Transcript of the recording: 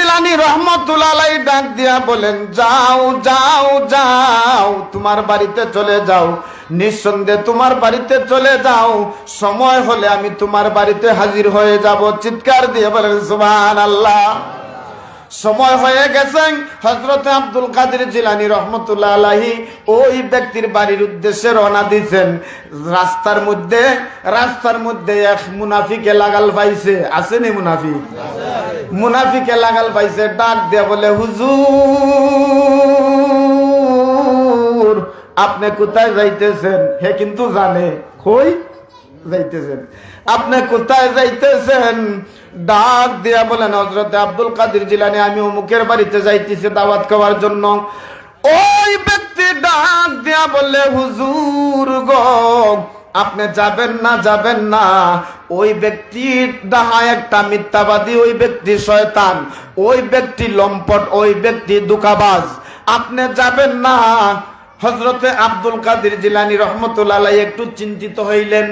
জিলানী রাহমাতুল্লাহ আলাইহি ডাক দিয়া বলেন, যাও যাও যাও, তোমার বাড়িতে চলে যাও, নিঃসন্দেহে তোমার বাড়িতে চলে যাও, সময় হলে আমি তোমার বাড়িতে হাজির হয়ে যাব। চিৎকার দিয়ে বলেন সুবহানাল্লাহ। সময় হয়ে গেছে, হযরত আব্দুল কাদের জিলানী রাহমাতুল্লাহ আলাইহি ওই ব্যক্তির বাড়ির উদ্দেশ্যে রওনা দিয়েছেন। রাস্তার মধ্যে এক মুনাফিকে লাগাল পাইছে। আসেনি মুনাফিক? মুনাফিকে লাগাল পাইছে, ডাক দিয়ে বলে, হুজুর আপনি কোথায় যাইতেছেন? হে কিন্তু জানে কই যাইতেছেন, আপনি কোথায় যাইতেছেন? ডাক দিয়া বলেন, হযরত আব্দুল কাদের জিলানী আমি অমুকের বাড়িতে যাইতেছি দাওয়াত খাওয়ার জন্য। ওই ব্যক্তি ডাক দিয়া বললে, হুজুর গো আপনি যাবেন না, যাবেন না, ওই ব্যক্তি ডাহা একটা মিথ্যাবাদী, ওই ব্যক্তি শয়তান, ওই ব্যক্তি লম্পট, ওই ব্যক্তি ধোঁকাবাজ, আপনি যাবেন না। হযরতে আব্দুল কাদের জিলানী রাহমাতুল্লাহ আলাইহি একটু চিন্তিত হইলেন।